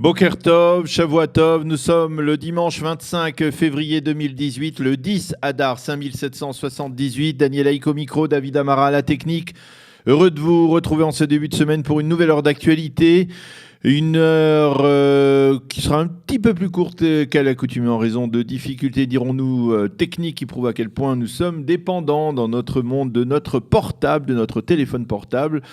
Boker Tov, Shavua Tov, nous sommes le dimanche 25 février 2018, le 10 Adar 5778, Daniel Haïk au micro, David Amara à la technique. Heureux de vous retrouver en ce début de semaine pour une nouvelle heure d'actualité. Une heure qui sera un petit peu plus courte qu'à l'accoutumée en raison de difficultés, dirons-nous, techniques qui prouvent à quel point nous sommes dépendants dans notre monde de notre portable, de notre téléphone portable.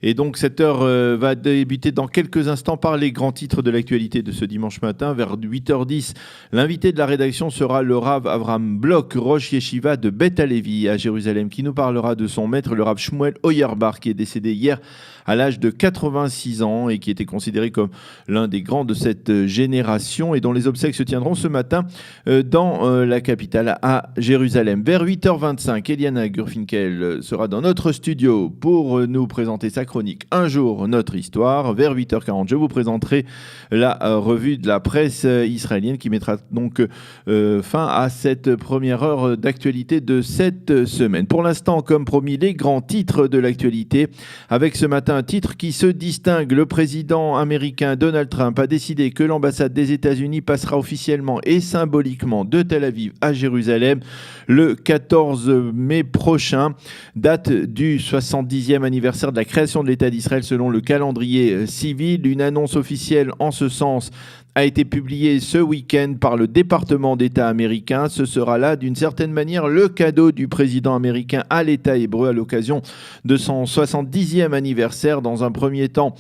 Et donc cette heure va débuter dans quelques instants par les grands titres de l'actualité de ce dimanche matin. Vers 8h10, l'invité de la rédaction sera le Rav Avraham Bloch, Rosh Yeshiva de Beth Alevi à Jérusalem, qui nous parlera de son maître, le Rav Shmuel Oyerbar, qui est décédé hier à l'âge de 86 ans et qui était considéré comme l'un des grands de cette génération et dont les obsèques se tiendront ce matin dans la capitale à Jérusalem. Vers 8h25, Eliana Gurfinkel sera dans notre studio pour nous présenter sa chronique Un jour, notre histoire. Vers 8h40, je vous présenterai la revue de la presse israélienne qui mettra donc fin à cette première heure d'actualité de cette semaine. Pour l'instant, comme promis, les grands titres de l'actualité avec ce matin un titre qui se distingue. Le président américain Donald Trump a décidé que l'ambassade des États-Unis passera officiellement et symboliquement de Tel Aviv à Jérusalem le 14 mai prochain, date du 70e anniversaire de la création de l'État d'Israël selon le calendrier civil. Une annonce officielle en ce sens a été publié ce week-end par le département d'État américain. Ce sera là, d'une certaine manière, le cadeau du président américain à l'État hébreu à l'occasion de son 70e anniversaire. Dans un premier temps,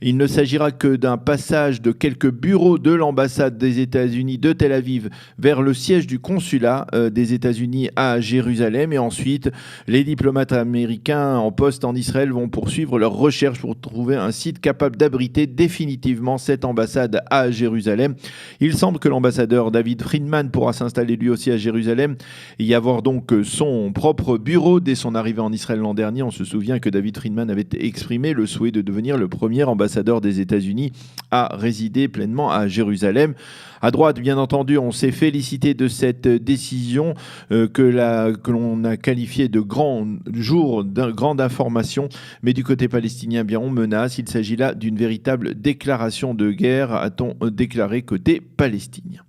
il ne s'agira que d'un passage de quelques bureaux de l'ambassade des États-Unis de Tel Aviv vers le siège du consulat des États-Unis à Jérusalem. Et ensuite, les diplomates américains en poste en Israël vont poursuivre leurs recherches pour trouver un site capable d'abriter définitivement cette ambassade à Jérusalem. Il semble que l'ambassadeur David Friedman pourra s'installer lui aussi à Jérusalem et y avoir donc son propre bureau dès son arrivée en Israël l'an dernier. On se souvient que David Friedman avait exprimé le souhait de devenir le premier ambassadeur des États-Unis à résider pleinement à Jérusalem. À droite, bien entendu, on s'est félicité de cette décision que l'on a qualifiée de grand jour, d'un grande information. Mais du côté palestinien, bien, on menace. Il s'agit là d'une véritable déclaration de guerre, a-t-on déclaré côté palestinien.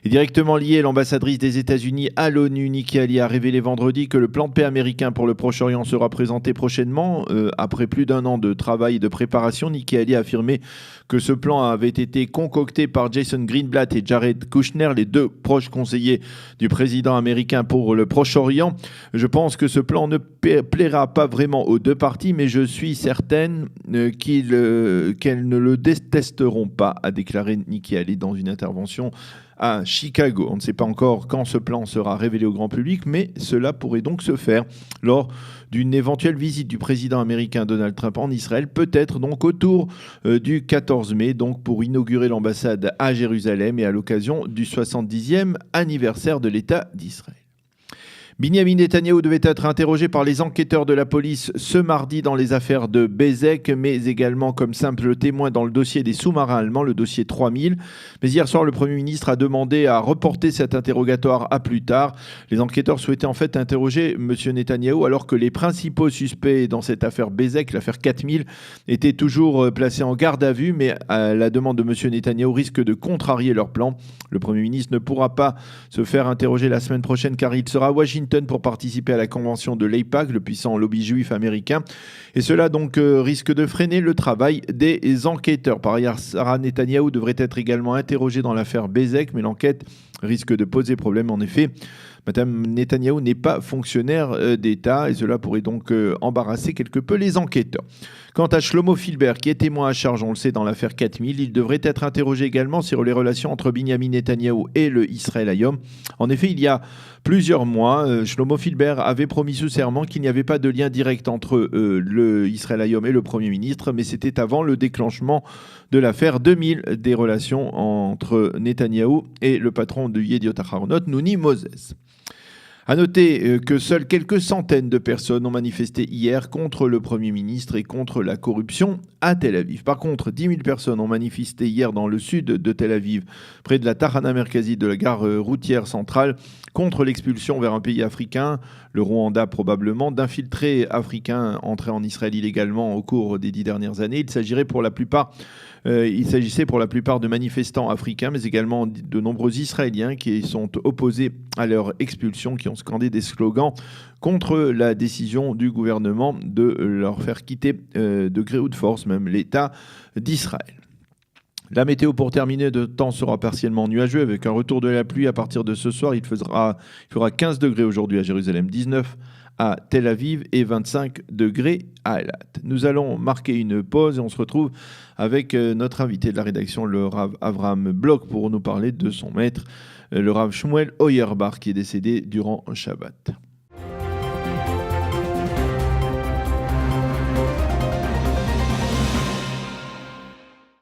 Et directement lié, l'ambassadrice des États-Unis à l'ONU, Nikki Haley, a révélé vendredi que le plan de paix américain pour le Proche-Orient sera présenté prochainement. Après plus d'un an de travail et de préparation, Nikki Haley a affirmé que ce plan avait été concocté par Jason Greenblatt et Jared Kushner, les deux proches conseillers du président américain pour le Proche-Orient. Je pense que ce plan ne plaira pas vraiment aux deux parties, mais je suis certaine qu'elles ne le détesteront pas, a déclaré Nikki Haley dans une intervention à Chicago. On ne sait pas encore quand ce plan sera révélé au grand public, mais cela pourrait donc se faire lors d'une éventuelle visite du président américain Donald Trump en Israël, peut-être donc autour du 14 mai, donc pour inaugurer l'ambassade à Jérusalem et à l'occasion du 70e anniversaire de l'État d'Israël. Binyamin Netanyahou devait être interrogé par les enquêteurs de la police ce mardi dans les affaires de Bezek, mais également comme simple témoin dans le dossier des sous-marins allemands, le dossier 3000. Mais hier soir, le Premier ministre a demandé à reporter cet interrogatoire à plus tard. Les enquêteurs souhaitaient en fait interroger M. Netanyahou alors que les principaux suspects dans cette affaire Bezek, l'affaire 4000, étaient toujours placés en garde à vue, mais à la demande de M. Netanyahou risque de contrarier leur plan. Le Premier ministre ne pourra pas se faire interroger la semaine prochaine car il sera à Washington pour participer à la convention de l'AIPAC, le puissant lobby juif américain. Et cela donc risque de freiner le travail des enquêteurs. Par ailleurs, Sarah Netanyahou devrait être également interrogée dans l'affaire Bezek, mais l'enquête risque de poser problème. En effet, Madame Netanyahou n'est pas fonctionnaire d'État et cela pourrait donc embarrasser quelque peu les enquêteurs. Quant à Shlomo Filbert, qui est témoin à charge, on le sait, dans l'affaire 4000, il devrait être interrogé également sur les relations entre Binyamin Netanyahou et le Israël Hayom. En effet, il y a plusieurs mois, Shlomo Filbert avait promis sous serment qu'il n'y avait pas de lien direct entre le Israël Hayom et le Premier ministre, mais c'était avant le déclenchement de l'affaire 2000 des relations entre Netanyahou et le patron de Yediot Aharonot, Nouni Moses. À noter que seules quelques centaines de personnes ont manifesté hier contre le Premier ministre et contre la corruption à Tel Aviv. Par contre, 10 000 personnes ont manifesté hier dans le sud de Tel Aviv, près de la Tahana Merkazi de la gare routière centrale, contre l'expulsion vers un pays africain, le Rwanda probablement, d'infiltrés africains entrés en Israël illégalement au cours des 10 dernières années. Il s'agirait pour la plupart Il s'agissait pour la plupart de manifestants africains, mais également de nombreux Israéliens qui sont opposés à leur expulsion, qui ont scandé des slogans contre la décision du gouvernement de leur faire quitter de gré ou de force même l'État d'Israël. La météo pour terminer, de temps sera partiellement nuageux avec un retour de la pluie à partir de ce soir. Il fera 15 degrés aujourd'hui à Jérusalem, 19 à Tel Aviv et 25 degrés à Eilat. Nous allons marquer une pause et on se retrouve avec notre invité de la rédaction, le Rav Avraham Bloch, pour nous parler de son maître, le Rav Shmuel Auerbach, qui est décédé durant Shabbat.